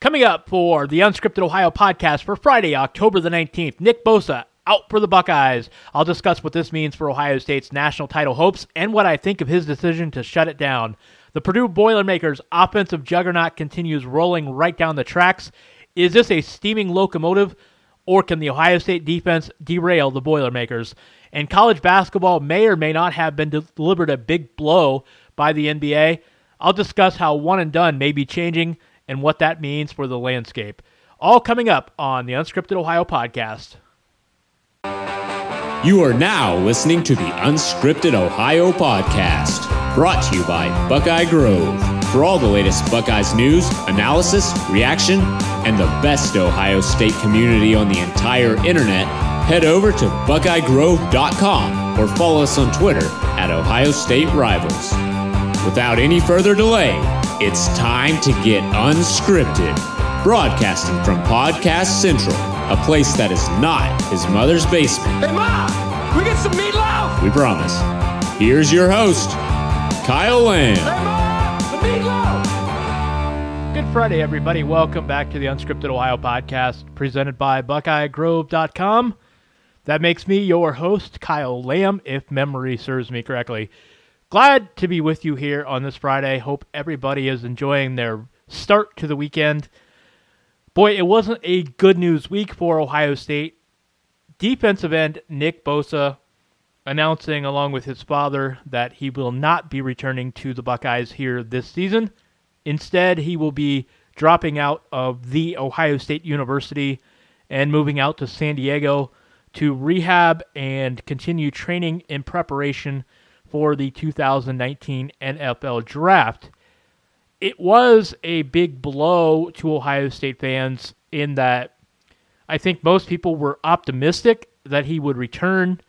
Coming up for the Unscripted Ohio podcast for Friday, October the 19th, Nick Bosa out for the Buckeyes. I'll discuss what this means for Ohio State's national title hopes and what I think of his decision to shut it down. The Purdue Boilermakers offensive juggernaut continues rolling right down the tracks. Is this a steaming locomotive, or can the Ohio State defense derail the Boilermakers? And college basketball may or may not have been delivered a big blow by the NBA. I'll discuss how one and done may be changing and what that means for the landscape. All coming up on the Unscripted Ohio podcast. You are now listening to the Unscripted Ohio podcast, brought to you by Buckeye Grove. For all the latest Buckeyes news, analysis, reaction, and the best Ohio State community on the entire internet, head over to BuckeyeGrove.com or follow us on Twitter at Ohio State Rivals. Without any further delay, it's time to get unscripted, broadcasting from Podcast Central, a place that is not his mother's basement. Hey, Mom! We get some meatloaf! We promise. Here's your host, Kyle Lamb. Hey, Mom! The meatloaf! Good Friday, everybody. Welcome back to the Unscripted Ohio podcast, presented by BuckeyeGrove.com. That makes me your host, Kyle Lamb, if memory serves me correctly. Glad to be with you here on this Friday. Hope everybody is enjoying their start to the weekend. Boy, it wasn't a good news week for Ohio State. Defensive end Nick Bosa announcing, along with his father, that he will not be returning to the Buckeyes here this season. Instead, he will be dropping out of the Ohio State University and moving out to San Diego to rehab and continue training in preparation for the 2019 NFL Draft. It was a big blow to Ohio State fans in that I think most people were optimistic that he would return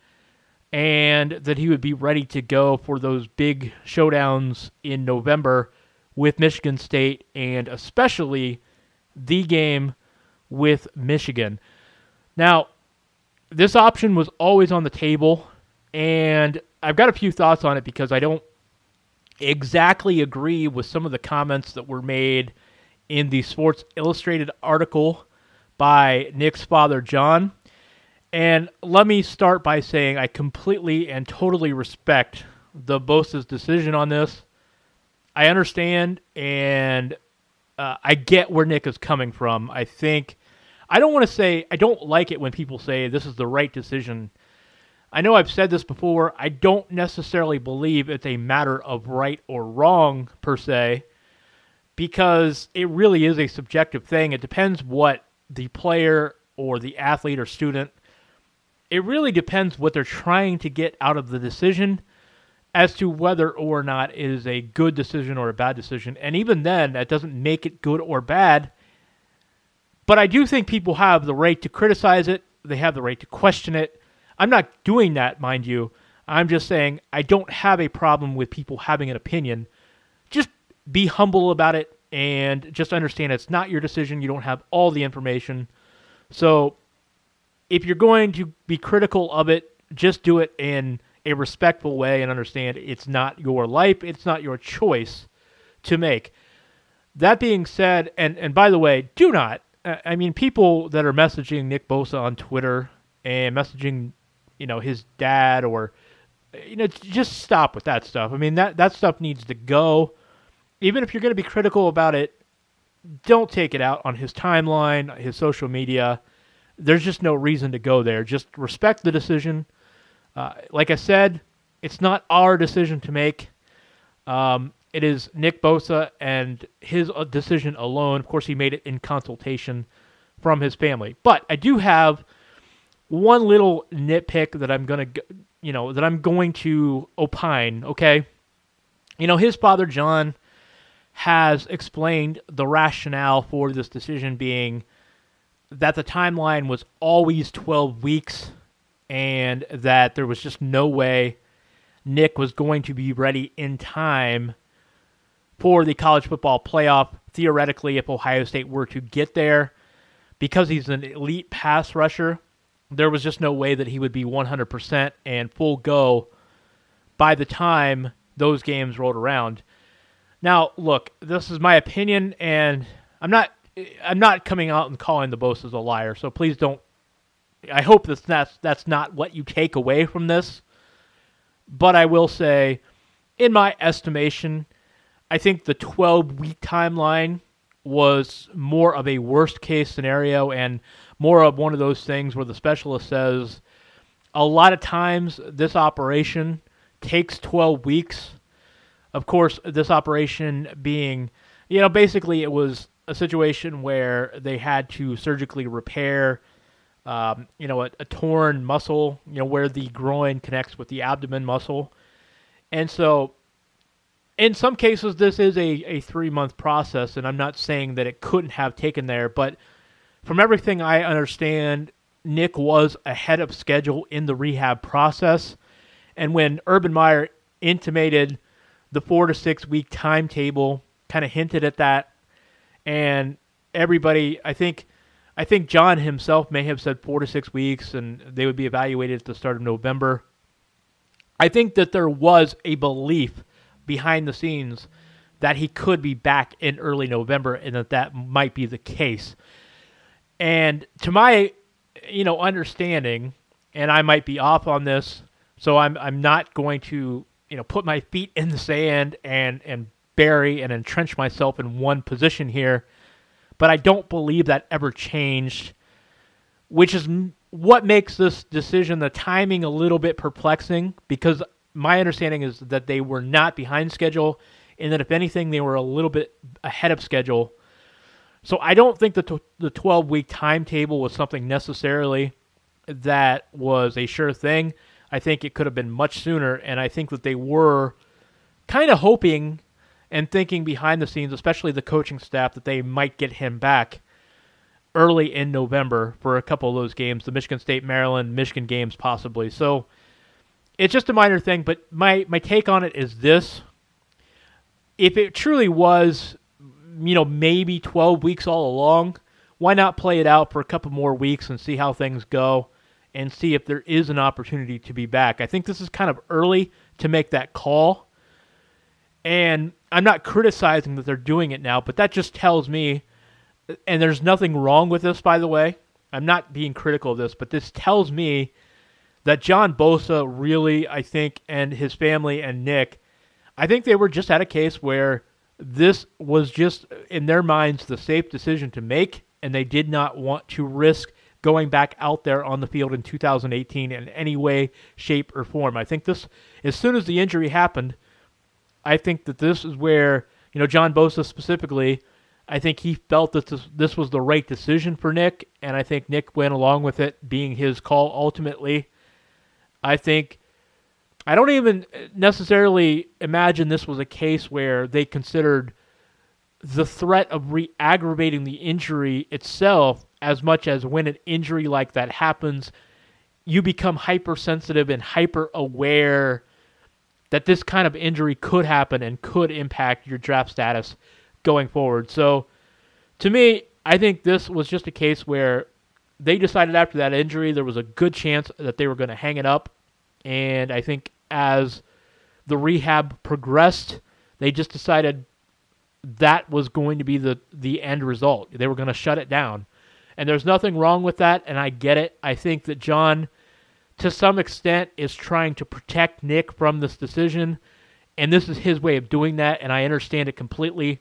and that he would be ready to go for those big showdowns in November with Michigan State, and especially the game with Michigan. Now, this option was always on the table, and I've got a few thoughts on it because I don't exactly agree with some of the comments that were made in the Sports Illustrated article by Nick's father, John. And let me start by saying I completely and totally respect the Bosa's decision on this. I understand, and I get where Nick is coming from. I don't like it when people say this is the right decision. I know I've said this before. I don't necessarily believe it's a matter of right or wrong, per se, because it really is a subjective thing. It depends what the player or the athlete or student, it really depends what they're trying to get out of the decision as to whether or not it is a good decision or a bad decision. And even then, that doesn't make it good or bad. But I do think people have the right to criticize it. They have the right to question it. I'm not doing that, mind you. I'm just saying I don't have a problem with people having an opinion. Just be humble about it and just understand it's not your decision. You don't have all the information. So if you're going to be critical of it, just do it in a respectful way and understand it's not your life. It's not your choice to make. That being said, and by the way, do not, people that are messaging Nick Bosa on Twitter and messaging his dad, or, just stop with that stuff. That stuff needs to go. Even if you're going to be critical about it, don't take it out on his timeline, his social media. There's just no reason to go there. Just respect the decision. Like I said, it's not our decision to make. It is Nick Bosa and his decision alone. Of course, he made it in consultation from his family. But I do have one little nitpick that I'm going to opine, okay? His father, John, has explained the rationale for this decision being that the timeline was always 12 weeks and that there was just no way Nick was going to be ready in time for the college football playoff, theoretically, if Ohio State were to get there. Because he's an elite pass rusher, there was just no way that he would be 100% and full go by the time those games rolled around. Now, look, this is my opinion, and I'm not I'm not coming out and calling the Bosa's a liar, so please don't. I hope that's not what you take away from this. But I will say, in my estimation, I think the 12-week timeline was more of a worst-case scenario and more of one of those things where the specialist says, a lot of times this operation takes 12 weeks. Of course, this operation being, basically it was a situation where they had to surgically repair, a torn muscle, where the groin connects with the abdomen muscle. And so in some cases, this is a 3-month process, and I'm not saying that it couldn't have taken there, but from everything I understand, Nick was ahead of schedule in the rehab process. And when Urban Meyer intimated the 4 to 6 week timetable, kind of hinted at that, and everybody, I think John himself may have said 4 to 6 weeks, and they would be evaluated at the start of November. I think that there was a belief behind the scenes that he could be back in early November, and that might be the case. And to my, understanding, and I might be off on this, so I'm not going to, put my feet in the sand and bury and entrench myself in one position here, but I don't believe that ever changed, which is what makes this decision, the timing, a little bit perplexing, because my understanding is that they were not behind schedule, and that if anything, they were a little bit ahead of schedule. So I don't think that the 12-week timetable was something necessarily that was a sure thing. I think it could have been much sooner, and I think that they were kind of hoping and thinking behind the scenes, especially the coaching staff, that they might get him back early in November for a couple of those games, the Michigan State, Maryland, Michigan games possibly. So it's just a minor thing, but my take on it is this. If it truly was, maybe 12 weeks all along, why not play it out for a couple more weeks and see how things go and see if there is an opportunity to be back? I think this is kind of early to make that call. And I'm not criticizing that they're doing it now, but that just tells me, and there's nothing wrong with this, by the way. I'm not being critical of this, but this tells me that John Bosa really, I think, and his family and Nick, I think they were just at a case where this was just, in their minds, the safe decision to make, and they did not want to risk going back out there on the field in 2018 in any way, shape, or form. I think this, as soon as the injury happened, I think that this is where, John Bosa specifically, I think he felt that this was the right decision for Nick, and I think Nick went along with it being his call ultimately. I don't even necessarily imagine this was a case where they considered the threat of re-aggravating the injury itself as much as when an injury like that happens, you become hypersensitive and hyper-aware that this kind of injury could happen and could impact your draft status going forward. So, to me, I think this was just a case where they decided after that injury there was a good chance that they were going to hang it up. And I think as the rehab progressed, they just decided that was going to be the end result. They were going to shut it down. And there's nothing wrong with that, and I get it. I think that John, to some extent, is trying to protect Nick from this decision, and this is his way of doing that, and I understand it completely.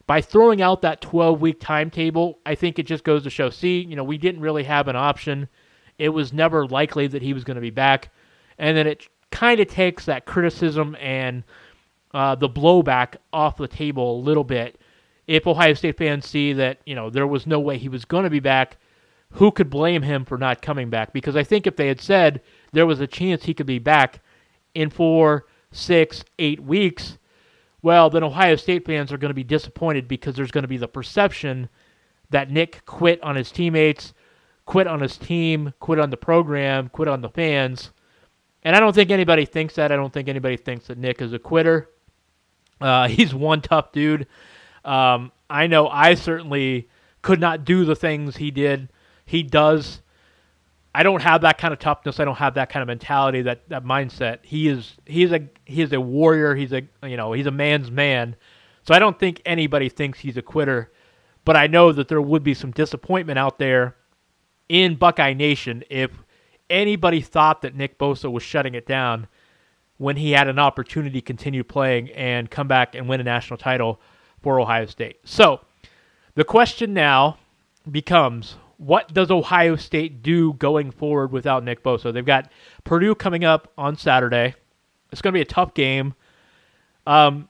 By throwing out that 12-week timetable, I think it just goes to show, we didn't really have an option. It was never likely that he was going to be back. And then it kind of takes that criticism and the blowback off the table a little bit. If Ohio State fans see that, there was no way he was going to be back, who could blame him for not coming back? Because I think if they had said there was a chance he could be back in 4, 6, 8 weeks, well, then Ohio State fans are going to be disappointed because there's going to be the perception that Nick quit on his teammates, quit on his team, quit on the program, quit on the fans. And I don't think anybody thinks that. I don't think anybody thinks that Nick is a quitter. He's one tough dude. I know I certainly could not do the things he did. He does. I don't have that kind of toughness. I don't have that kind of mentality, that mindset. He is a warrior. He's a man's man. So I don't think anybody thinks he's a quitter. But I know that there would be some disappointment out there in Buckeye Nation if anybody thought that Nick Bosa was shutting it down when he had an opportunity to continue playing and come back and win a national title for Ohio State. So the question now becomes, what does Ohio State do going forward without Nick Bosa? They've got Purdue coming up on Saturday. It's going to be a tough game. My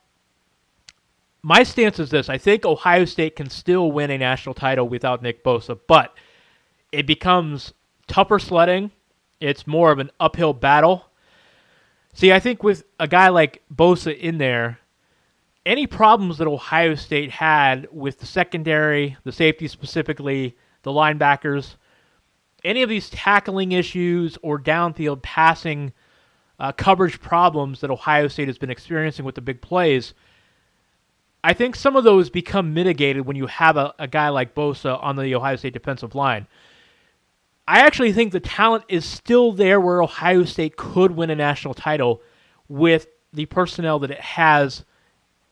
stance is this. I think Ohio State can still win a national title without Nick Bosa, but it becomes tougher sledding. It's more of an uphill battle. See, I think with a guy like Bosa in there, any problems that Ohio State had with the secondary, the safety specifically, the linebackers, any of these tackling issues or downfield passing coverage problems that Ohio State has been experiencing with the big plays, I think some of those become mitigated when you have a guy like Bosa on the Ohio State defensive line. I actually think the talent is still there where Ohio State could win a national title with the personnel that it has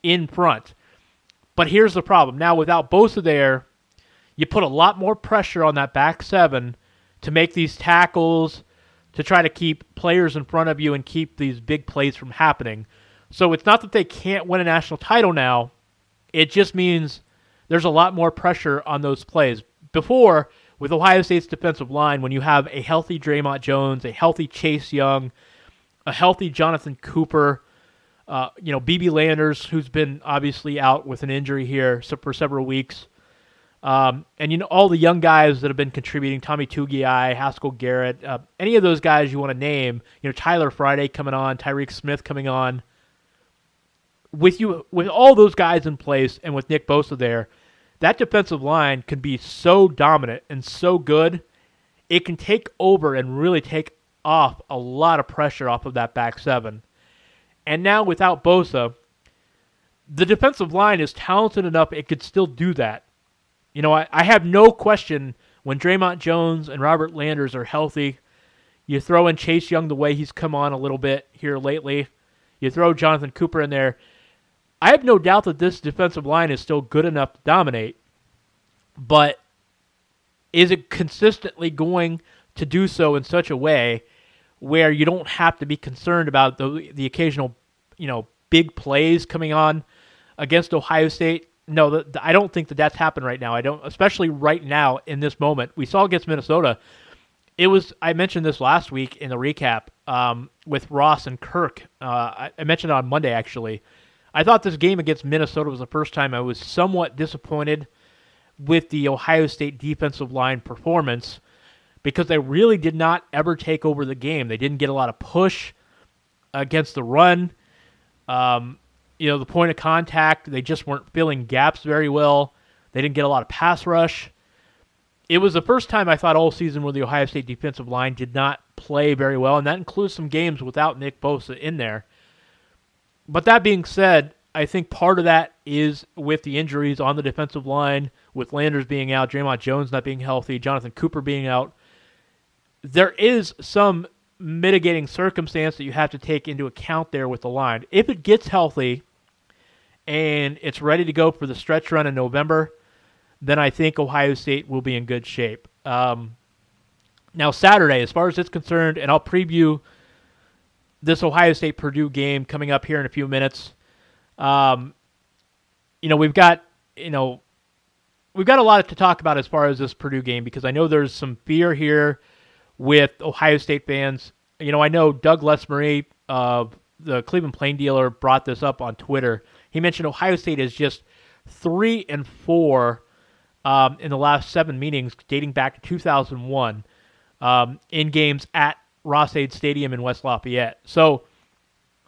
in front. But here's the problem. Now, without Bosa there, you put a lot more pressure on that back seven to make these tackles, to try to keep players in front of you and keep these big plays from happening. So it's not that they can't win a national title now. It just means there's a lot more pressure on those plays. Before, with Ohio State's defensive line, when you have a healthy Draymond Jones, a healthy Chase Young, a healthy Jonathan Cooper, B.B. Landers, who's been obviously out with an injury here for several weeks, and all the young guys that have been contributing, Tommy Tugiai, Haskell Garrett, any of those guys you want to name, Tyler Friday coming on, Tyreek Smith coming on. With all those guys in place and with Nick Bosa there, that defensive line can be so dominant and so good, it can take over and really take off a lot of pressure off of that back seven. And now without Bosa, the defensive line is talented enough it could still do that. I have no question when Draymond Jones and Robert Landers are healthy, you throw in Chase Young the way he's come on a little bit here lately, you throw Jonathan Cooper in there, I have no doubt that this defensive line is still good enough to dominate, but is it consistently going to do so in such a way where you don't have to be concerned about the occasional, big plays coming on against Ohio State? No, I don't think that's happened right now. Especially right now in this moment. We saw against Minnesota. I mentioned this last week in the recap with Ross and Kirk. I mentioned it on Monday, actually. I thought this game against Minnesota was the first time I was somewhat disappointed with the Ohio State defensive line performance because they really did not ever take over the game. They didn't get a lot of push against the run. The point of contact, they just weren't filling gaps very well. They didn't get a lot of pass rush. It was the first time I thought all season where the Ohio State defensive line did not play very well, and that includes some games without Nick Bosa in there. But that being said, I think part of that is with the injuries on the defensive line, with Landers being out, Draymond Jones not being healthy, Jonathan Cooper being out. There is some mitigating circumstance that you have to take into account there with the line. If it gets healthy and it's ready to go for the stretch run in November, then I think Ohio State will be in good shape. Now, Saturday, as far as it's concerned, and I'll preview this Ohio State-Purdue game coming up here in a few minutes. We've got a lot to talk about as far as this Purdue game because I know there's some fear here with Ohio State fans. I know Doug Lesmere of the Cleveland Plain Dealer brought this up on Twitter. He mentioned Ohio State is just 3-4 in the last 7 meetings dating back to 2001 in games at Ross-Ade Stadium in West Lafayette. So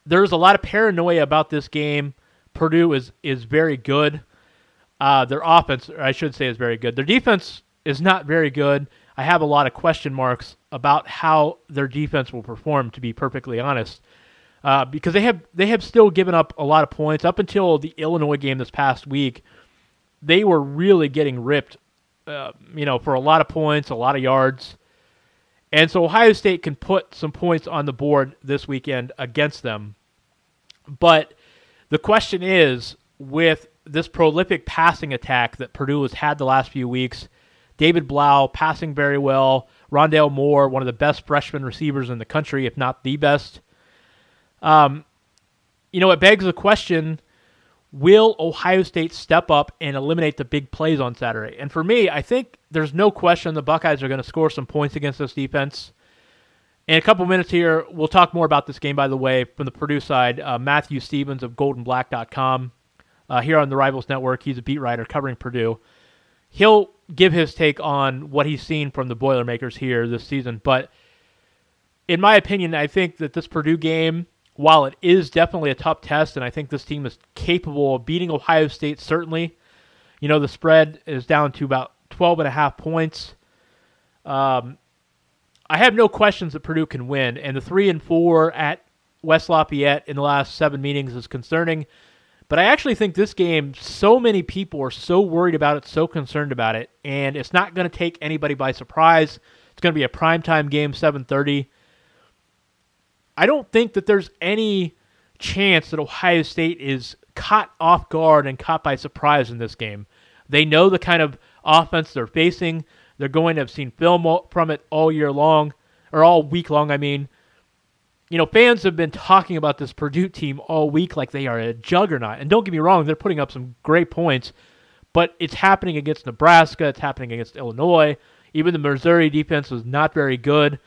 there's a lot of paranoia about this game. Purdue is very good. Their offense, or I should say, is very good. Their defense is not very good. I have a lot of question marks about how their defense will perform, to be perfectly honest, because they have still given up a lot of points. Up until the Illinois game this past week, they were really getting ripped, for a lot of points, a lot of yards. And so Ohio State can put some points on the board this weekend against them. But the question is, with this prolific passing attack that Purdue has had the last few weeks. David Blau passing very well. Rondale Moore, one of the best freshman receivers in the country, if not the best. It begs the question, will Ohio State step up and eliminate the big plays on Saturday? And for me, I think there's no question the Buckeyes are going to score some points against this defense. In a couple minutes here, we'll talk more about this game, by the way, from the Purdue side. Matthew Stevens of goldenblack.com here on the Rivals Network. He's a beat writer covering Purdue. He'll give his take on what he's seen from the Boilermakers here this season. But in my opinion, I think that this Purdue game, while it is definitely a tough test, and I think this team is capable of beating Ohio State, certainly. The spread is down to about 12.5 points. I have no questions that Purdue can win, and the 3-4 at West Lafayette in the last 7 meetings is concerning. But I actually think this game, so many people are so worried about it, so concerned about it, and it's not going to take anybody by surprise. It's going to be a primetime game, 7:30. I don't think that there's any chance that Ohio State is caught off guard and caught by surprise in this game. They know the kind of offense they're facing. They're going to have seen film from it all year long, or all week long, I mean. Fans have been talking about this Purdue team all week like they are a juggernaut. And don't get me wrong, they're putting up some great points, but it's happening against Nebraska. It's happening against Illinois. Even the Missouri defense was not very good.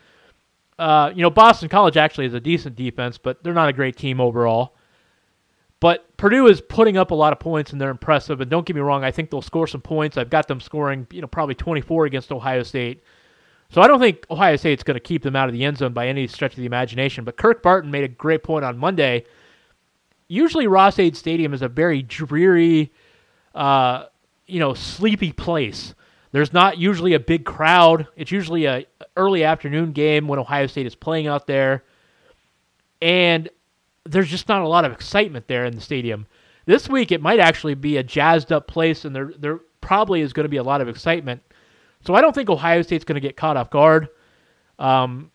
Boston College actually is a decent defense, but they're not a great team overall. But Purdue is putting up a lot of points, and they're impressive. And don't get me wrong, I think they'll score some points. I've got them scoring, probably 24 against Ohio State. So I don't think Ohio State's going to keep them out of the end zone by any stretch of the imagination. But Kirk Barton made a great point on Monday. Usually Ross-Ade Stadium is a very dreary, sleepy place. There's not usually a big crowd. It's usually a early afternoon game when Ohio State is playing out there. And there's just not a lot of excitement there in the stadium. This week it might actually be a jazzed up place, and there probably is going to be a lot of excitement. So I don't think Ohio State's going to get caught off guard. I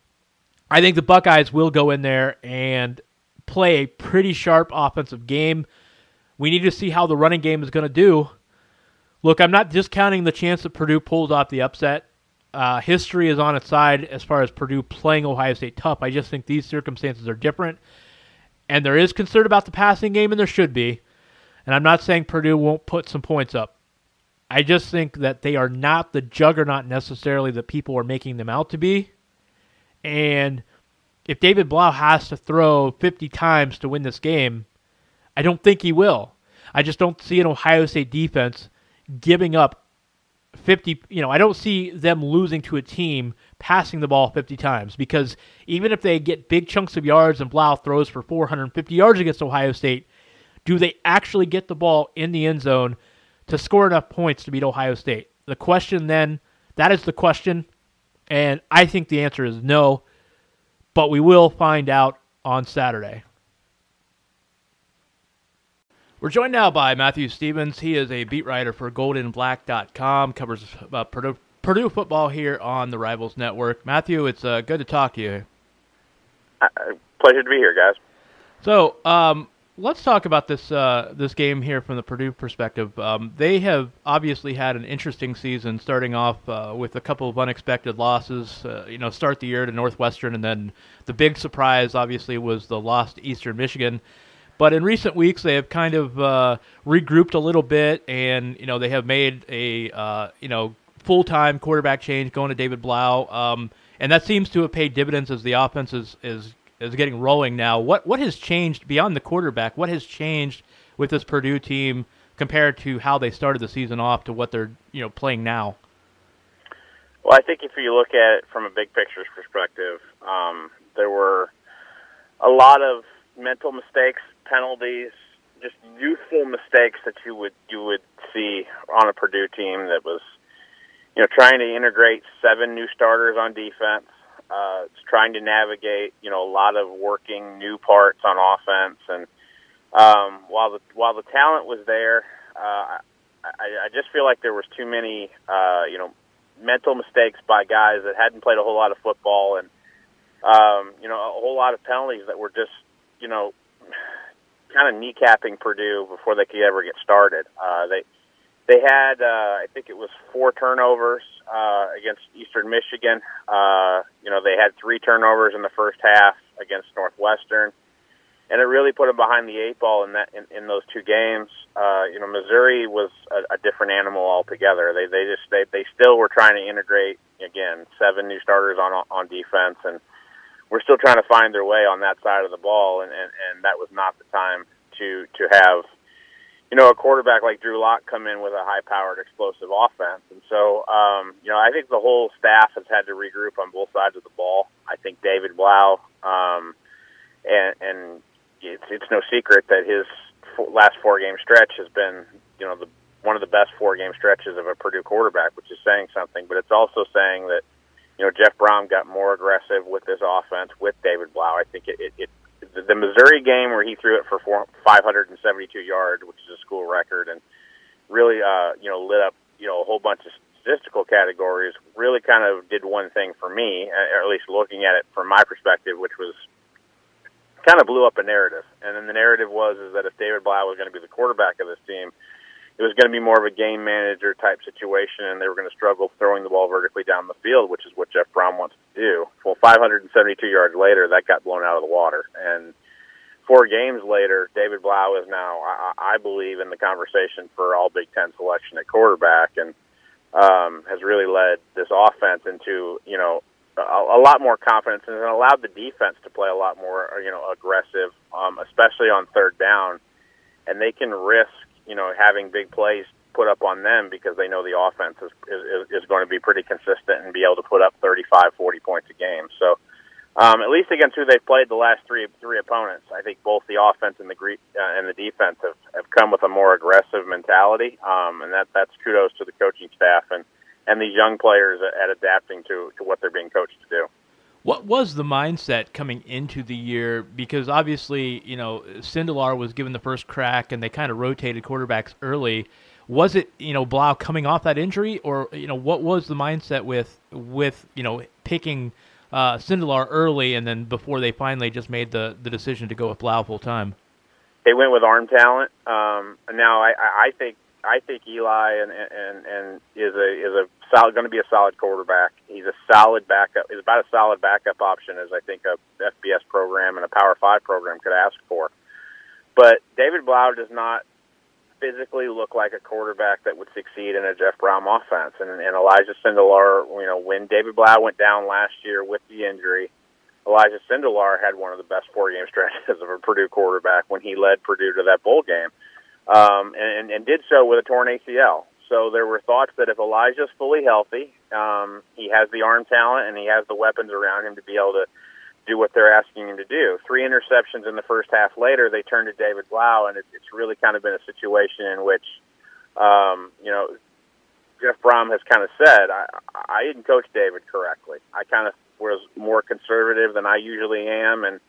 think the Buckeyes will go in there and play a pretty sharp offensive game. We need to see how the running game is going to do. Look, I'm not discounting the chance that Purdue pulls off the upset. History is on its side as far as Purdue playing Ohio State tough. I just think these circumstances are different. And there is concern about the passing game, and there should be. And I'm not saying Purdue won't put some points up. I just think that they are not the juggernaut necessarily that people are making them out to be. And if David Blau has to throw 50 times to win this game, I don't think he will. I just don't see an Ohio State defense giving up 50. I don't see them losing to a team passing the ball 50 times, because even if they get big chunks of yards and Blau throws for 450 yards against Ohio State, do they actually get the ball in the end zone to score enough points to beat Ohio State? The question then, that is the question, and I think the answer is no, but we will find out on Saturday. We're joined now by Matthew Stevens. He is a beat writer for goldenblack.com, covers Purdue football here on the Rivals Network. Matthew, it's good to talk to you. Pleasure to be here, guys. So, let's talk about this game here from the Purdue perspective. They have obviously had an interesting season, starting off with a couple of unexpected losses. Start the year to Northwestern, and then the big surprise, obviously, was the loss to Eastern Michigan. But in recent weeks, they have kind of regrouped a little bit, and they have made a full-time quarterback change, going to David Blau, and that seems to have paid dividends as the offense is getting rolling now. What has changed beyond the quarterback? What has changed with this Purdue team compared to how they started the season off to what they're playing now? Well, I think if you look at it from a big picture perspective, there were a lot of mental mistakes, penalties, just youthful mistakes that you would see on a Purdue team that was trying to integrate 7 new starters on defense. It's trying to navigate, a lot of working new parts on offense, and while the talent was there, I just feel like there was too many, mental mistakes by guys that hadn't played a whole lot of football, and a whole lot of penalties that were just, kind of kneecapping Purdue before they could ever get started. They had, I think it was 4 turnovers against Eastern Michigan. They had 3 turnovers in the first half against Northwestern, and it really put them behind the 8 ball in those 2 games. Missouri was a different animal altogether. They still were trying to integrate, again, 7 new starters on defense, and we're still trying to find their way on that side of the ball, and that was not the time to have a quarterback like Drew Lock come in with a high-powered, explosive offense. And so, I think the whole staff has had to regroup on both sides of the ball. I think David Blau, and it's no secret that his last 4-game stretch has been, one of the best 4-game stretches of a Purdue quarterback, which is saying something. But it's also saying that, Jeff Brom got more aggressive with this offense with David Blau. I think the Missouri game where he threw it for 572 yards, which is a school record, and really, lit up, a whole bunch of statistical categories, really kind of did one thing for me, or at least looking at it from my perspective, which was kind of blew up a narrative. And then the narrative was that if David Blau was going to be the quarterback of this team, it was going to be more of a game manager type situation, and they were going to struggle throwing the ball vertically down the field, which is what Jeff Brom wants to do. Well, 572 yards later, that got blown out of the water. And 4 games later, David Blau is now, I believe, in the conversation for all Big Ten selection at quarterback, and has really led this offense into, a lot more confidence, and allowed the defense to play a lot more, aggressive, especially on 3rd down. And they can risk, having big plays put up on them because they know the offense is going to be pretty consistent and be able to put up 35, 40 points a game. So, at least against who they've played the last three opponents, I think both the offense and the defense have come with a more aggressive mentality, and that's kudos to the coaching staff and these young players at adapting to what they're being coached to do. What was the mindset coming into the year? Because obviously, Sindelar was given the first crack, and they kind of rotated quarterbacks early. Was it, Blau coming off that injury, or what was the mindset with picking Sindelar early, and then before they finally just made the decision to go with Blau full time? They went with arm talent. Now I think Eli and is going to be a solid quarterback. He's a solid backup. He's about as solid backup option as I think a FBS program and a Power 5 program could ask for. But David Blau does not physically look like a quarterback that would succeed in a Jeff Brom offense. And Elijah Sindelar, when David Blau went down last year with the injury, Elijah Sindelar had one of the best 4-game stretches of a Purdue quarterback when he led Purdue to that bowl game, and did so with a torn ACL. So there were thoughts that if Elijah's fully healthy, he has the arm talent and he has the weapons around him to be able to do what they're asking him to do. 3 interceptions in the first half later, they turned to David Blau, and it's really kind of been a situation in which, Jeff Brom has kind of said, I didn't coach David correctly. I kind of was more conservative than I usually am, and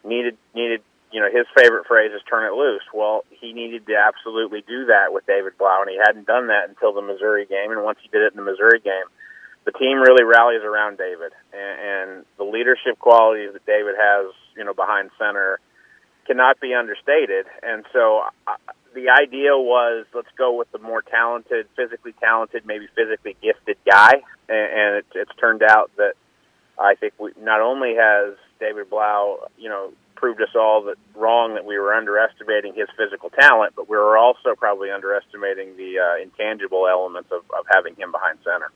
needed his favorite phrase is turn it loose. Well, he needed to absolutely do that with David Blau, and he hadn't done that until the Missouri game. And once he did it in the Missouri game, the team really rallies around David. And the leadership qualities that David has, behind center cannot be understated. And so the idea was, let's go with the more talented, maybe physically gifted guy. And it's turned out that I think not only has David Blau, proved us all wrong that we were underestimating his physical talent, but we were also probably underestimating the intangible elements of having him behind center.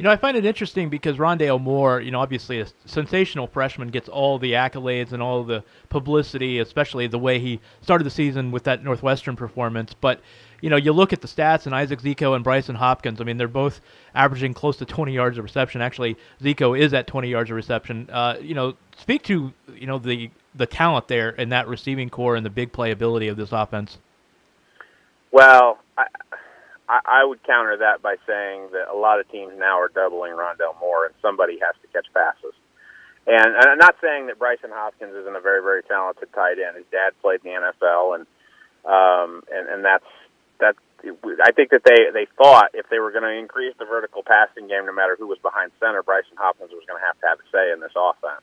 I find it interesting because Rondale Moore, obviously a sensational freshman, gets all the accolades and all the publicity, especially the way he started the season with that Northwestern performance. But, you look at the stats, and Isaac Zico and Bryson Hopkins, they're both averaging close to 20 yards of reception. Actually, Zico is at 20 yards of reception. Speak to, the talent there in that receiving core and the big playability of this offense. Well, I would counter that by saying that a lot of teams now are doubling Rondale Moore, and somebody has to catch passes. And I'm not saying that Bryson Hopkins isn't a very, very talented tight end. His dad played in the NFL, and that's. I think that they thought if they were going to increase the vertical passing game, no matter who was behind center, Bryson Hopkins was going to have a say in this offense.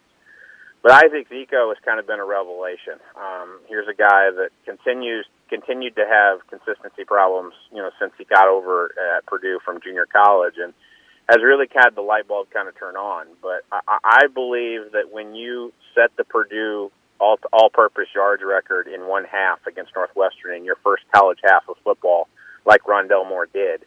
But Isaac Zico has kind of been a revelation. Here's a guy that continued to have consistency problems, since he got over at Purdue from junior college, and has really had the light bulb kind of turn on. But I believe that when you set the Purdue all-purpose yards record in one half against Northwestern in your first college half of football, like Rondell Moore did,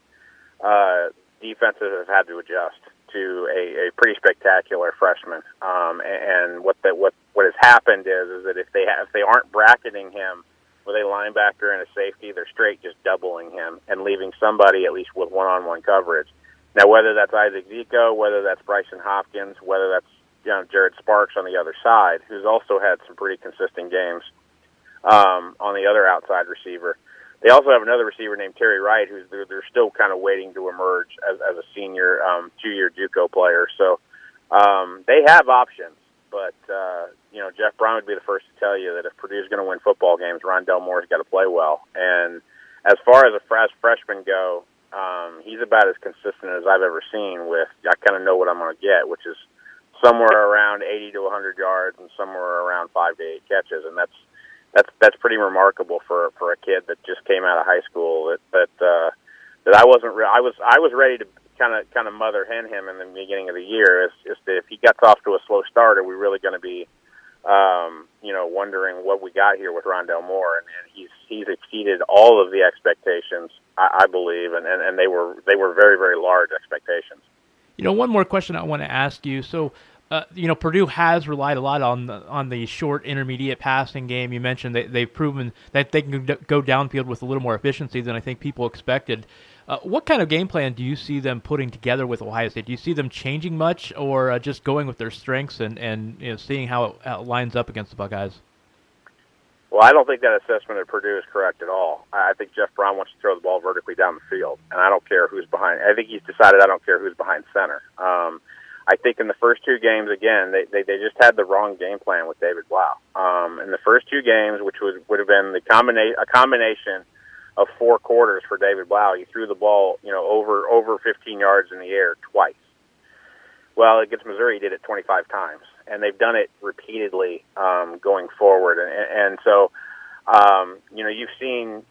defenses have had to adjust to a pretty spectacular freshman. And what has happened is that if they aren't bracketing him with a linebacker and a safety, they're straight just doubling him and leaving somebody at least with one-on-one coverage. Now, whether that's Isaac Zico, whether that's Bryson Hopkins, whether that's Jared Sparks on the other side, who's also had some pretty consistent games on the other outside receiver. They also have another receiver named Terry Wright, who's they're still kind of waiting to emerge as a senior 2-year JUCO player. So they have options, but Jeff Brown would be the first to tell you that if Purdue's going to win football games, Rondell Moore's got to play well. And as far as freshmen go, he's about as consistent as I've ever seen. I kind of know what I'm going to get, which is somewhere around 80 to 100 yards and somewhere around 5 to 8 catches, and that's pretty remarkable for a kid that just came out of high school. That I was ready to kind of mother hen him in the beginning of the year. Is that if he gets off to a slow start, are we really going to be wondering what we got here with Rondell Moore? And he's exceeded all of the expectations, I believe, and they were very, very large expectations. One more question I want to ask you. So, Purdue has relied a lot on the short, intermediate passing game. You mentioned they've proven that they can go downfield with a little more efficiency than I think people expected. What kind of game plan do you see them putting together with Ohio State? Do you see them changing much, or just going with their strengths and seeing how it lines up against the Buckeyes? Well, I don't think that assessment at Purdue is correct at all. I think Jeff Brown wants to throw the ball vertically down the field, and I don't care who's behind. I think he's decided I don't care who's behind center. I think in the first two games, again, they just had the wrong game plan with David Blau. In the first two games, which would have been a combination of 4 quarters for David Blau, he threw the ball over 15 yards in the air twice. Well, against Missouri, he did it 25 times, and they've done it repeatedly going forward. And so, you've seen,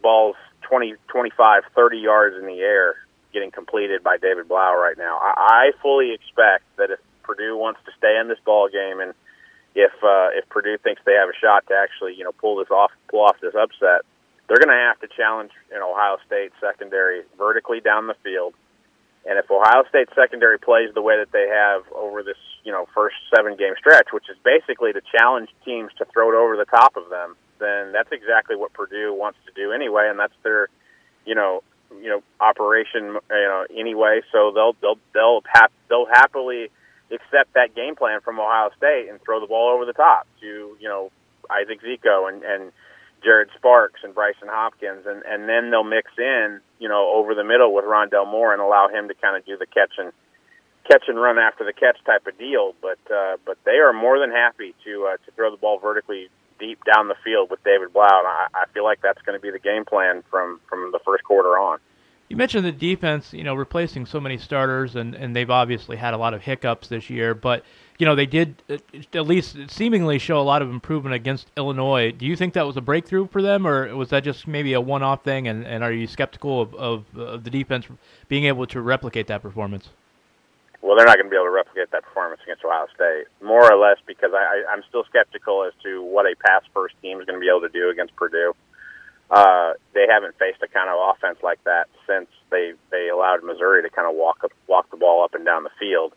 balls 20, 25, 30 yards in the air getting completed by David Blau right now. I fully expect that if Purdue wants to stay in this ball game, and if Purdue thinks they have a shot to actually, pull off this upset, they're going to have to challenge Ohio State secondary vertically down the field. And if Ohio State secondary plays the way that they have over this, first 7-game stretch, which is basically to challenge teams to throw it over the top of them, then that's exactly what Purdue wants to do anyway, and that's their, operation, anyway. So they'll happily accept that game plan from Ohio State and throw the ball over the top to, Isaac Zico and Jared Sparks and Bryson Hopkins, and then they'll mix in, over the middle with Rondell Moore and allow him to kind of do the catch and run after the catch type of deal. But they are more than happy to throw the ball vertically deep down the field with David Blau. And I feel like that's going to be the game plan from the first quarter on. You mentioned the defense, replacing so many starters, and they've obviously had a lot of hiccups this year, but they did at least seemingly show a lot of improvement against Illinois. Do you think that was a breakthrough for them, or was that just maybe a one-off thing, and are you skeptical of the defense being able to replicate that performance? Well, they're not going to be able to replicate that performance against Ohio State, more or less because I'm still skeptical as to what a pass-first team is going to be able to do against Purdue. They haven't faced a kind of offense like that since they allowed Missouri to kind of walk the ball up and down the field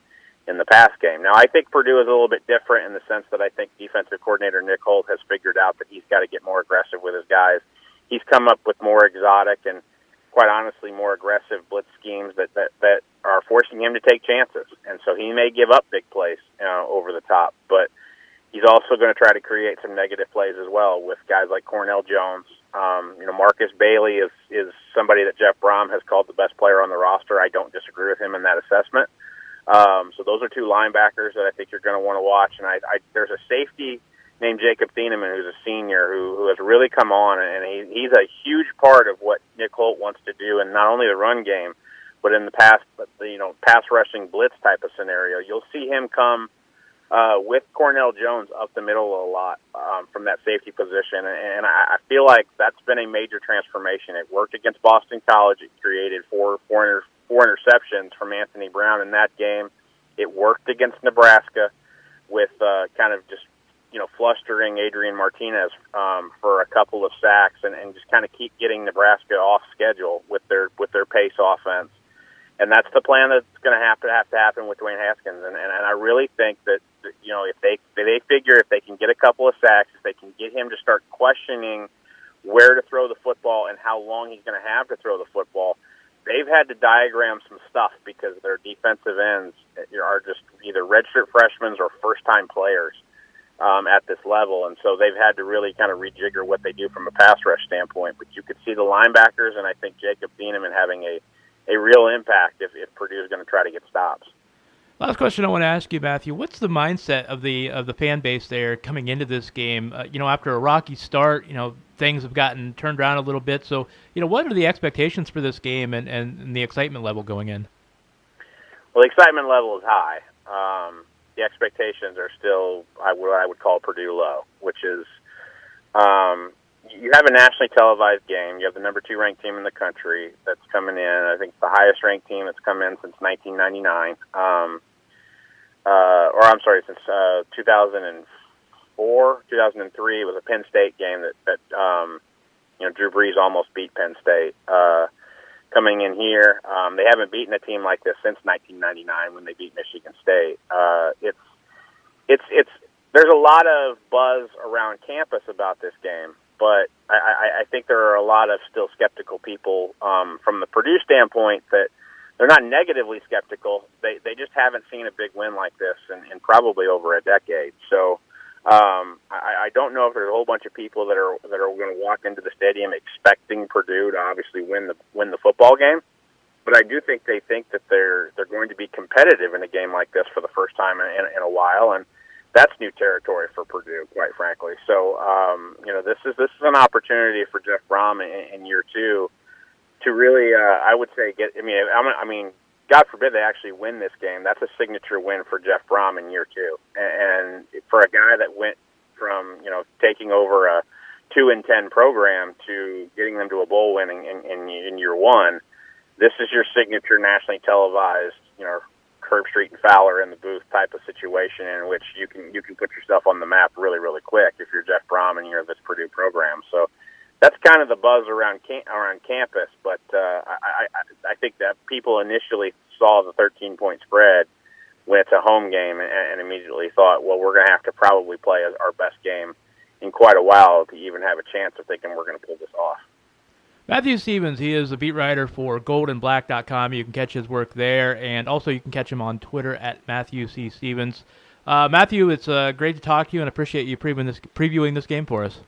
in the pass game. Now, I think Purdue is a little bit different in the sense that I think defensive coordinator Nick Holt has figured out that he's got to get more aggressive with his guys. He's come up with more exotic and, quite honestly, more aggressive blitz schemes that are forcing him to take chances. And so he may give up big plays over the top, but he's also going to try to create some negative plays as well with guys like Cornell Jones. Marcus Bailey is somebody that Jeff Brom has called the best player on the roster. I don't disagree with him in that assessment. So those are 2 linebackers that I think you're going to want to watch. And there's a safety named Jacob Thieneman, who's a senior, who has really come on, and he's a huge part of what Nick Holt wants to do, and not only the run game, but in the pass rushing blitz type of scenario. You'll see him come with Cornell Jones up the middle a lot from that safety position. And I feel like that's been a major transformation. It worked against Boston College. It created four interceptions from Anthony Brown in that game. It worked against Nebraska with kind of just, flustering Adrian Martinez for a couple of sacks and just kind of keep getting Nebraska off schedule with their pace offense. And that's the plan that's going to have to happen with Dwayne Haskins. And I really think that, if they figure if they can get a couple of sacks, if they can get him to start questioning where to throw the football and how long he's going to have to throw the football, they've had to diagram some stuff because their defensive ends are just either redshirt freshmen or first-time players at this level. And so they've had to really kind of rejigger what they do from a pass rush standpoint. But you could see the linebackers, and I think Jacob Thieneman having a real impact if Purdue is going to try to get stops. Last question I want to ask you, Matthew. What's the mindset of the fan base there coming into this game? After a rocky start, things have gotten turned around a little bit. So, what are the expectations for this game and the excitement level going in? Well, the excitement level is high. The expectations are still what I would call Purdue low, which is you have a nationally televised game. You have the number 2 ranked team in the country that's coming in. I think it's the highest ranked team that's come in since 1999. Since 2004, 2003 was a Penn State game that Drew Brees almost beat Penn State. Coming in here, they haven't beaten a team like this since 1999 when they beat Michigan State. There's a lot of buzz around campus about this game, but I think there are a lot of still skeptical people from the Purdue standpoint that they're not negatively skeptical. They just haven't seen a big win like this in probably over a decade. So I don't know if there's a whole bunch of people that are going to walk into the stadium expecting Purdue to obviously win the football game, but I do think they think that they're going to be competitive in a game like this for the first time in a while, and that's new territory for Purdue, quite frankly. So this is an opportunity for Jeff Brom in year 2 to really, I would say, God forbid they actually win this game. That's a signature win for Jeff Brom in year 2. And for a guy that went from, taking over a 2-10 program to getting them to a bowl win in year 1, this is your signature nationally televised, Curb Street and Fowler in the booth type of situation in which you can put yourself on the map really, really quick if you're Jeff Brom and you're this Purdue program. So that's kind of the buzz around campus, but I think that people initially saw the 13-point spread when it's a home game and immediately thought, well, we're going to have to probably play our best game in quite a while to even have a chance of thinking we're going to pull this off. Matthew Stevens, he is a beat writer for goldandblack.com. You can catch his work there, and also you can catch him on Twitter at Matthew C. Stevens. Matthew, it's great to talk to you, and appreciate you previewing this game for us.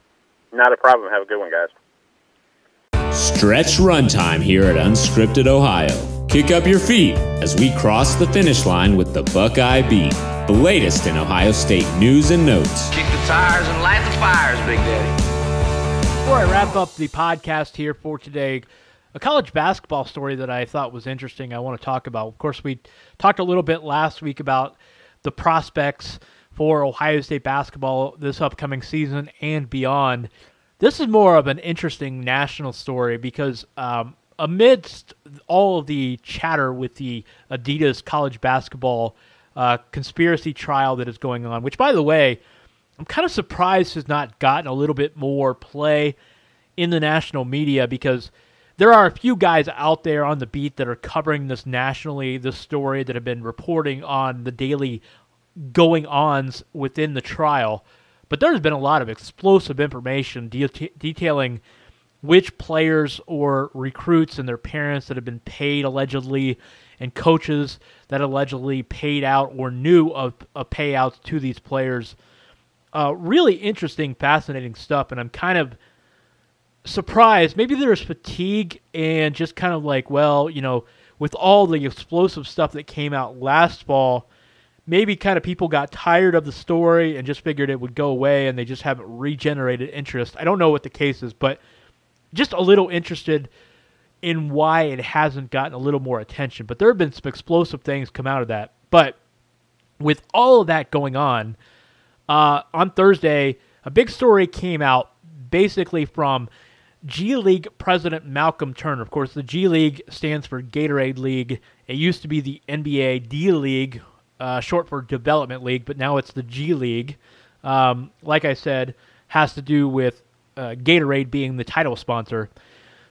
Not a problem. Have a good one, guys. Stretch runtime here at Unscripted Ohio. Kick up your feet as we cross the finish line with the Buckeye Beat, the latest in Ohio State news and notes. Kick the tires and light the fires, Big Daddy. Before I wrap up the podcast here for today, a college basketball story that I thought was interesting I want to talk about. Of course, we talked a little bit last week about the prospects for Ohio State basketball this upcoming season and beyond. This is more of an interesting national story because amidst all of the chatter with the Adidas college basketball conspiracy trial that is going on, which, by the way, I'm kind of surprised has not gotten a little bit more play in the national media because there are a few guys out there on the beat that are covering this nationally, this story, that have been reporting on the daily going-ons within the trial. But there's been a lot of explosive information detailing which players or recruits and their parents that have been paid allegedly and coaches that allegedly paid out or knew of payouts to these players. Really interesting, fascinating stuff, and I'm kind of surprised. Maybe there's fatigue and just kind of like, well, with all the explosive stuff that came out last fall, maybe kind of people got tired of the story and just figured it would go away, and they just haven't regenerated interest. I don't know what the case is, but just a little interested in why it hasn't gotten a little more attention. But there have been some explosive things come out of that. But with all of that going on Thursday, a big story came out basically from G League president Malcolm Turner. Of course, the G League stands for Gatorade League. It used to be the NBA D League, short for Development League, but now it's the G League. Like I said, has to do with Gatorade being the title sponsor.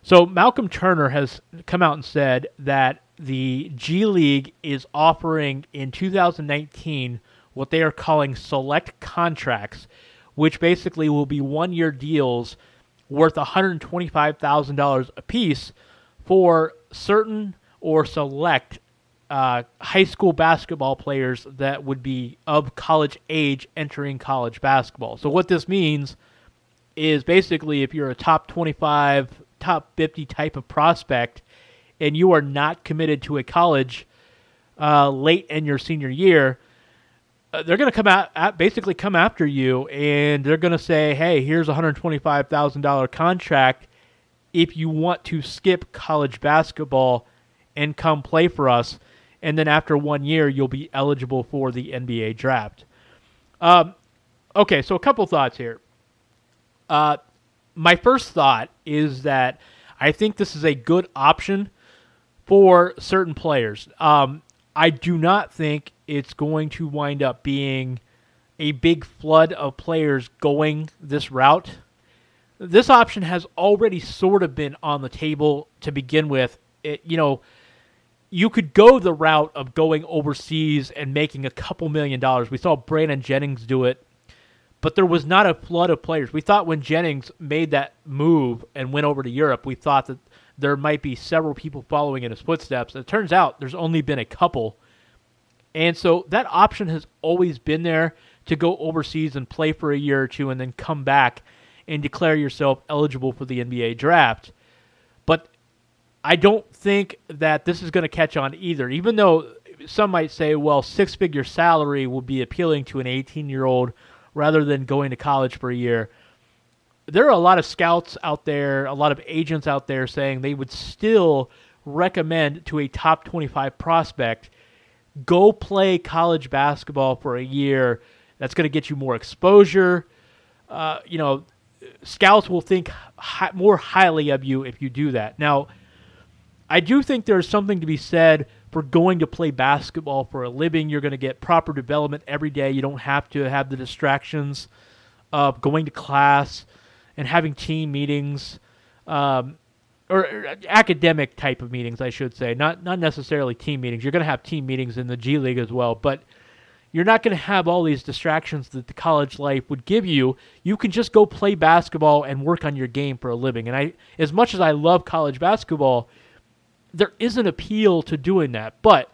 So Malcolm Turner has come out and said that the G League is offering in 2019 what they are calling select contracts, which basically will be one-year deals worth $125,000 apiece for certain or select high school basketball players that would be of college age entering college basketball. So what this means is basically if you're a top 25, top 50 type of prospect and you are not committed to a college late in your senior year, they're going to basically come after you, and they're going to say, hey, here's a $125,000 contract if you want to skip college basketball and come play for us, and then after 1 year, you'll be eligible for the NBA draft. Okay, so a couple thoughts here. My first thought is that I think this is a good option for certain players. I do not think it's going to wind up being a big flood of players going this route. This option has already sort of been on the table to begin with. You could go the route of going overseas and making a couple $1 million. We saw Brandon Jennings do it, but there was not a flood of players. We thought when Jennings made that move and went over to Europe, we thought that there might be several people following in his footsteps. It turns out there's only been a couple. And so that option has always been there to go overseas and play for a year or two and then come back and declare yourself eligible for the NBA draft. But I don't think that this is going to catch on either, even though some might say, well, six-figure salary will be appealing to an 18-year-old rather than going to college for a year. There are a lot of scouts out there, a lot of agents out there saying they would still recommend to a top 25 prospect, go play college basketball for a year. That's going to get you more exposure. Scouts will think more highly of you if you do that. Now, I do think there's something to be said for going to play basketball for a living. You're going to get proper development every day. You don't have to have the distractions of going to class and having team meetings, or academic type of meetings, I should say, not necessarily team meetings. You're going to have team meetings in the G League as well, but you're not going to have all these distractions that the college life would give you. You can just go play basketball and work on your game for a living. And as much as I love college basketball, there is an appeal to doing that. But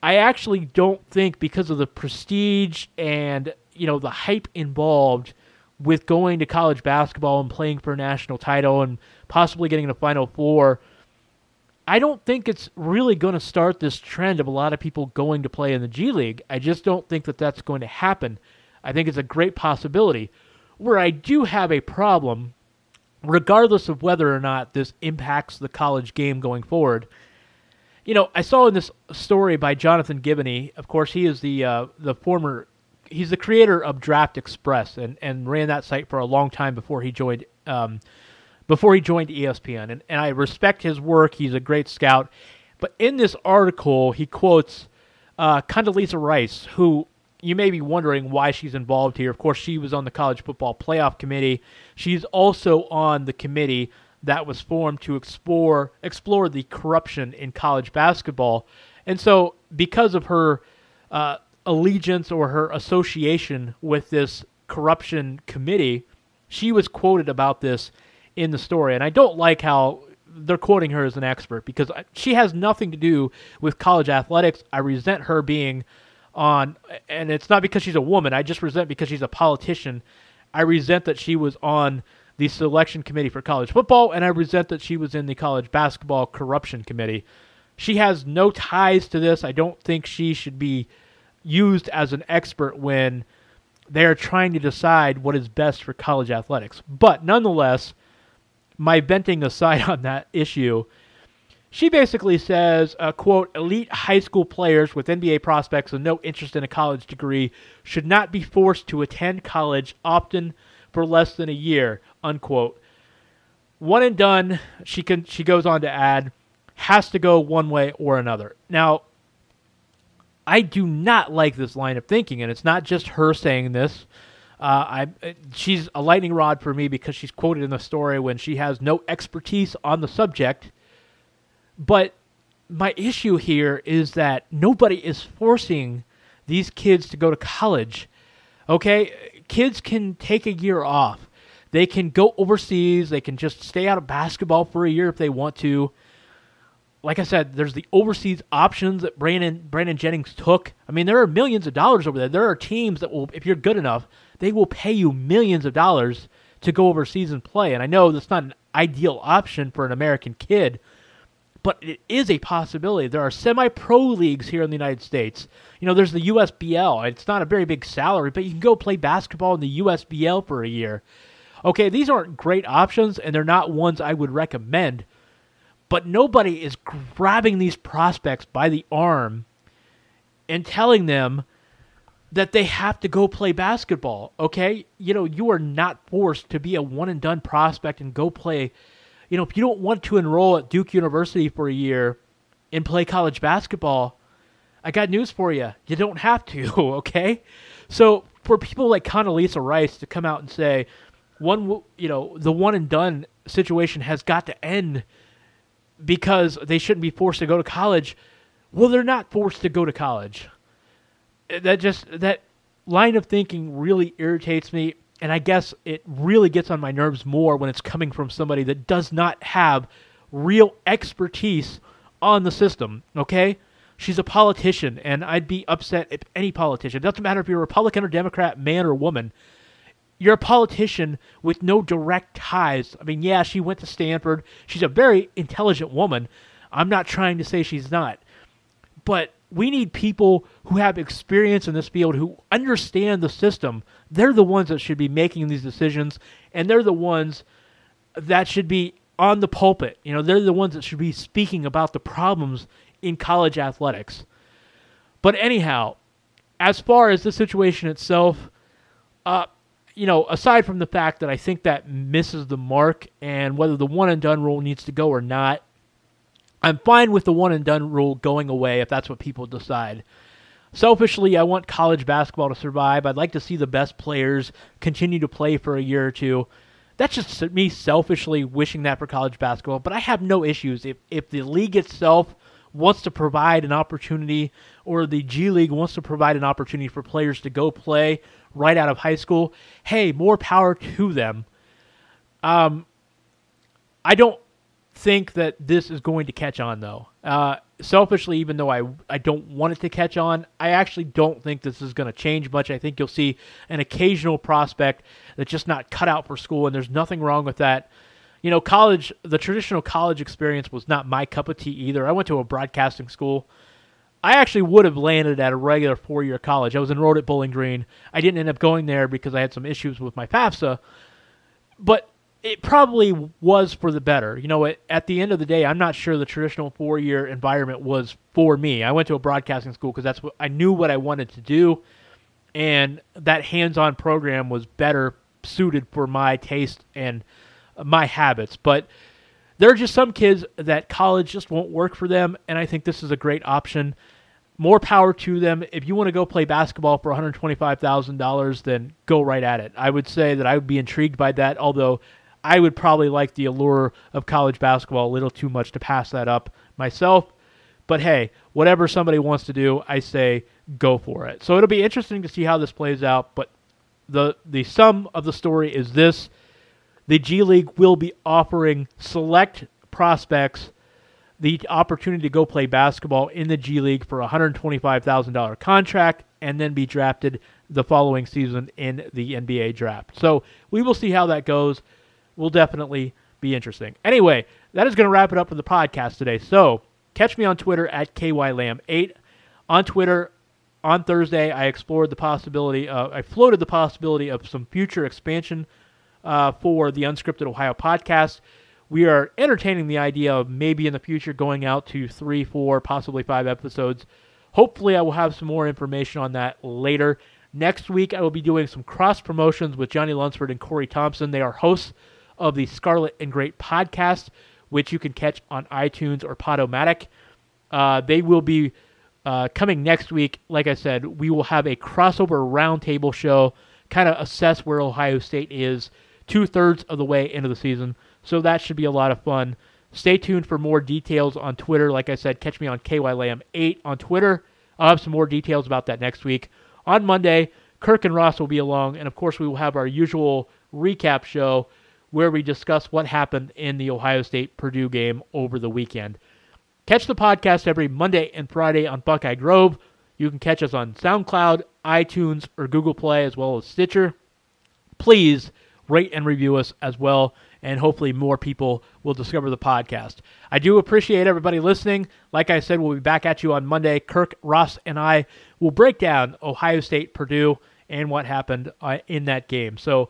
I actually don't think, because of the prestige and the hype involved with going to college basketball and playing for a national title and possibly getting a Final Four, I don't think it's really going to start this trend of a lot of people going to play in the G League. I just don't think that that's going to happen. I think it's a great possibility. Where I do have a problem, regardless of whether or not this impacts the college game going forward, I saw in this story by Jonathan Giboney, of course, he is he's the creator of Draft Express and ran that site for a long time before he joined ESPN. And I respect his work. He's a great scout. But in this article, he quotes Condoleezza Rice, who you may be wondering why she's involved here. Of course, she was on the College Football Playoff Committee. She's also on the committee that was formed to explore the corruption in college basketball. And so because of her allegiance or her association with this corruption committee, she was quoted about this in the story. And I don't like how they're quoting her as an expert, because she has nothing to do with college athletics. I resent her being on, and it's not because she's a woman. I just resent because she's a politician. I resent that she was on the selection committee for college football, and I resent that she was in the college basketball corruption committee. She has no ties to this. I don't think she should be used as an expert when they're trying to decide what is best for college athletics. But nonetheless, my venting aside on that issue, She basically says, quote, elite high school players with NBA prospects and no interest in a college degree should not be forced to attend college, often for less than a year, unquote. One and done, she goes on to add, has to go one way or another. Now, I do not like this line of thinking, and it's not just her saying this. She's a lightning rod for me because she's quoted in the story when she has no expertise on the subject. But my issue here is that nobody is forcing these kids to go to college. Okay? Kids can take a year off. They can go overseas. They can just stay out of basketball for a year if they want to. Like I said, there's the overseas options that Brandon Jennings took. I mean, there are millions of dollars over there. There are teams that will, if you're good enough, they will pay you millions of dollars to go overseas and play. And I know that's not an ideal option for an American kid, but it is a possibility. There are semi-pro leagues here in the United States. You know, there's the USBL. It's not a very big salary, but you can go play basketball in the USBL for a year. Okay, these aren't great options, and they're not ones I would recommend. But nobody is grabbing these prospects by the arm and telling them that they have to go play basketball, okay? You know, you are not forced to be a one-and-done prospect and go play. You know, if you don't want to enroll at Duke University for a year and play college basketball, I got news for you. You don't have to, okay? So for people like Condoleezza Rice to come out and say, the one-and-done situation has got to end because they shouldn't be forced to go to college. Well, they're not forced to go to college. That line of thinking really irritates me, and I guess it really gets on my nerves more when it's coming from somebody that does not have real expertise on the system, okay? She's a politician, and I'd be upset if any politician, it doesn't matter if you're a Republican or Democrat, man or woman, you're a politician with no direct ties. I mean, yeah, she went to Stanford. She's a very intelligent woman. I'm not trying to say she's not. But we need people who have experience in this field, who understand the system. They're the ones that should be making these decisions, and they're the ones that should be on the pulpit. You know, they're the ones that should be speaking about the problems in college athletics. But anyhow, as far as the situation itself, aside from the fact that I think that misses the mark and whether the one-and-done rule needs to go or not, I'm fine with the one-and-done rule going away if that's what people decide. Selfishly, I want college basketball to survive. I'd like to see the best players continue to play for a year or two. That's just me selfishly wishing that for college basketball, but I have no issues. If the league itself wants to provide an opportunity, or the G League wants to provide an opportunity for players to go play right out of high school, hey, more power to them. I don't think that this is going to catch on, though. Selfishly, even though I don't want it to catch on, I actually don't think this is going to change much. I think you'll see an occasional prospect that's just not cut out for school, and there's nothing wrong with that. You know, college, the traditional college experience was not my cup of tea either. I went to a broadcasting school. I actually would have landed at a regular 4-year college. I was enrolled at Bowling Green. I didn't end up going there because I had some issues with my FAFSA, but it probably was for the better. You know, at the end of the day, I'm not sure the traditional 4-year environment was for me. I went to a broadcasting school because that's what I knew what I wanted to do, and that hands-on program was better suited for my taste and my habits. But there are just some kids that college just won't work for them, and I think this is a great option. More power to them. If you want to go play basketball for $125,000, then go right at it. I would say that I would be intrigued by that, although I would probably like the allure of college basketball a little too much to pass that up myself. But hey, whatever somebody wants to do, I say go for it. So it'll be interesting to see how this plays out, but the sum of the story is this. The G League will be offering select prospects the opportunity to go play basketball in the G League for a $125,000 contract and then be drafted the following season in the NBA draft. So we will see how that goes. Will definitely be interesting. Anyway, that is going to wrap it up for the podcast today. So catch me on Twitter at KYLam8. On Twitter, on Thursday, I floated the possibility of some future expansion for the Unscripted Ohio podcast. we are entertaining the idea of maybe in the future going out to 3, 4, possibly 5 episodes. Hopefully I will have some more information on that later. Next week, I will be doing some cross-promotions with Johnny Lunsford and Corey Thompson. They are hosts of the Scarlet and Great podcast, which you can catch on iTunes or Podomatic. They will be coming next week. Like I said, we will have a crossover roundtable show, kind of assess where Ohio State is 2/3 of the way into the season. So that should be a lot of fun. Stay tuned for more details on Twitter. Like I said, catch me on KYLam8 on Twitter. I'll have some more details about that next week. On Monday, Kirk and Ross will be along, and of course we will have our usual recap show where we discuss what happened in the Ohio State-Purdue game over the weekend. Catch the podcast every Monday and Friday on Buckeye Grove. You can catch us on SoundCloud, iTunes, or Google Play, as well as Stitcher. Please rate and review us as well, and hopefully more people will discover the podcast. I do appreciate everybody listening. Like I said, we'll be back at you on Monday. Kirk, Ross, and I will break down Ohio State, Purdue, and what happened in that game. So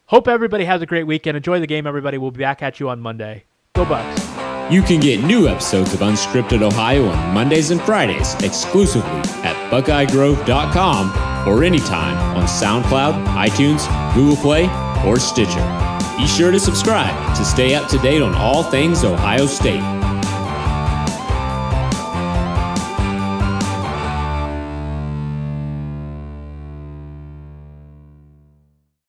hope everybody has a great weekend. Enjoy the game, everybody. We'll be back at you on Monday. Go Bucks. You can get new episodes of Unscripted Ohio on Mondays and Fridays exclusively at BuckeyeGrove.com or anytime on SoundCloud, iTunes, Google Play, or Stitcher. Be sure to subscribe to stay up to date on all things Ohio State.